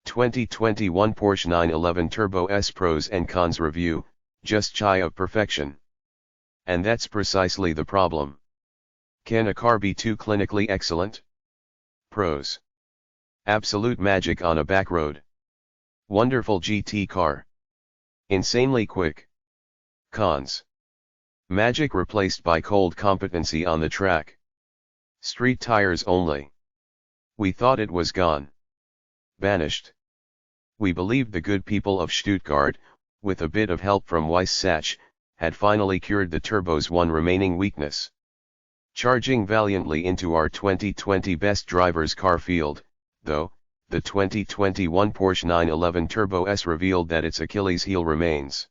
2021 Porsche 911 Turbo S Pros and Cons Review, just shy of perfection. And that's precisely the problem. Can a car be too clinically excellent? Pros. Absolute magic on a back road. Wonderful GT car. Insanely quick. Cons. Magic replaced by cold competency on the track. Street tires only. We thought it was gone. Banished. We believed the good people of Stuttgart, with a bit of help from Weissach, had finally cured the turbo's one remaining weakness. Charging valiantly into our 2020 best drivers car field, though, the 2021 Porsche 911 Turbo S revealed that its Achilles heel remains.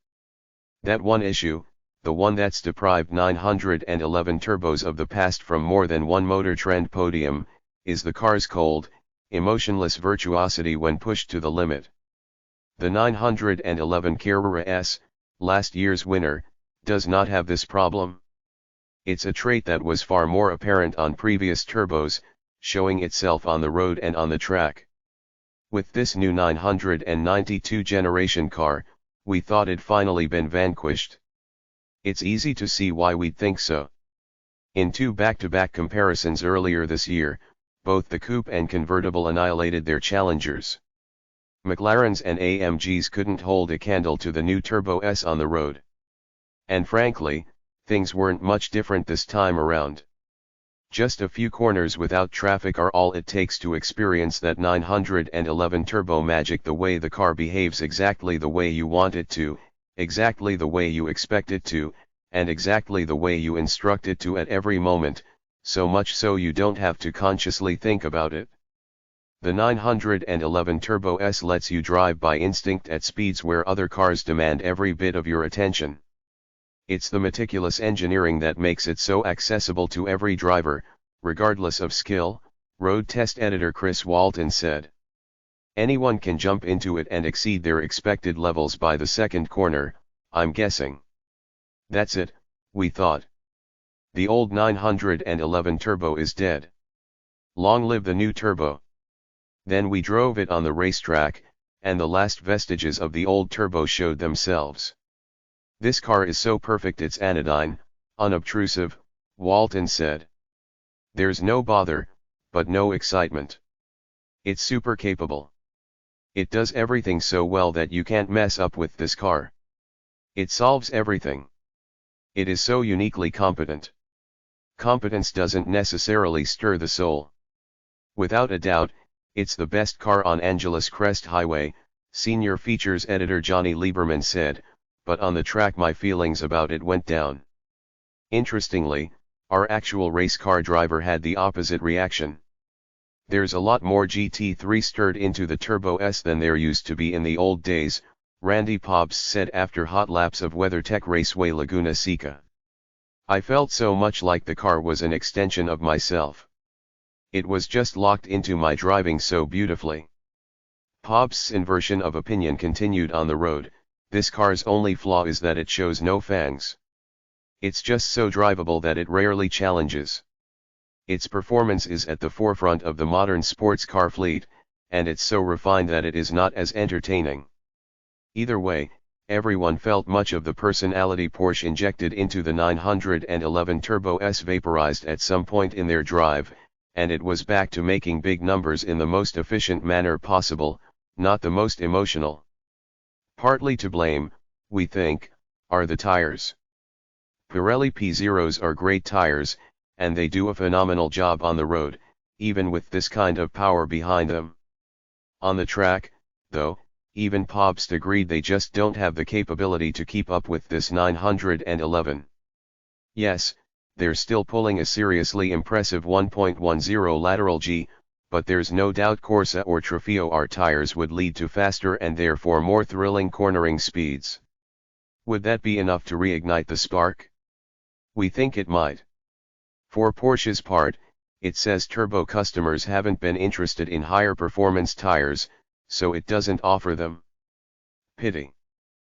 That one issue, the one that's deprived 911 turbos of the past from more than one Motor Trend podium, is the car's cold, emotionless virtuosity when pushed to the limit. The 911 Carrera S, last year's winner, does not have this problem. It's a trait that was far more apparent on previous turbos, showing itself on the road and on the track. With this new 992 generation car, we thought it'd finally been vanquished. It's easy to see why we'd think so. In two back-to-back comparisons earlier this year, both the coupe and convertible annihilated their challengers. McLarens and AMGs couldn't hold a candle to the new Turbo S on the road. And frankly, things weren't much different this time around. Just a few corners without traffic are all it takes to experience that 911 turbo magic, the way the car behaves exactly the way you want it to, exactly the way you expect it to, and exactly the way you instruct it to at every moment, so much so you don't have to consciously think about it. The 911 Turbo S lets you drive by instinct at speeds where other cars demand every bit of your attention. It's the meticulous engineering that makes it so accessible to every driver, regardless of skill, road test editor Chris Walton said. Anyone can jump into it and exceed their expected levels by the second corner, I'm guessing. That's it, we thought. The old 911 Turbo is dead. Long live the new Turbo. Then we drove it on the racetrack, and the last vestiges of the old Turbo showed themselves. This car is so perfect it's anodyne, unobtrusive, Walton said. There's no bother, but no excitement. It's super capable. It does everything so well that you can't mess up with this car. It solves everything. It is so uniquely competent. Competence doesn't necessarily stir the soul. Without a doubt, it's the best car on Angeles Crest Highway, senior features editor Johnny Lieberman said, but on the track my feelings about it went down. Interestingly, our actual race car driver had the opposite reaction. There's a lot more GT3 stirred into the Turbo S than there used to be in the old days, Randy Pobbs said after hot laps of WeatherTech Raceway Laguna Seca. I felt so much like the car was an extension of myself. It was just locked into my driving so beautifully. Pobbs' inversion of opinion continued on the road. This car's only flaw is that it shows no fangs. It's just so drivable that it rarely challenges. Its performance is at the forefront of the modern sports car fleet, and it's so refined that it is not as entertaining. Either way, everyone felt much of the personality Porsche injected into the 911 Turbo S vaporized at some point in their drive, and it was back to making big numbers in the most efficient manner possible, not the most emotional. Partly to blame, we think, are the tires. Pirelli P0s are great tires, and they do a phenomenal job on the road, even with this kind of power behind them. On the track, though, even Pobbs agreed they just don't have the capability to keep up with this 911. Yes, they're still pulling a seriously impressive 1.10 lateral G, but there's no doubt Corsa or Trofeo R tires would lead to faster and therefore more thrilling cornering speeds. Would that be enough to reignite the spark? We think it might. For Porsche's part, it says turbo customers haven't been interested in higher performance tires, so it doesn't offer them. Pity.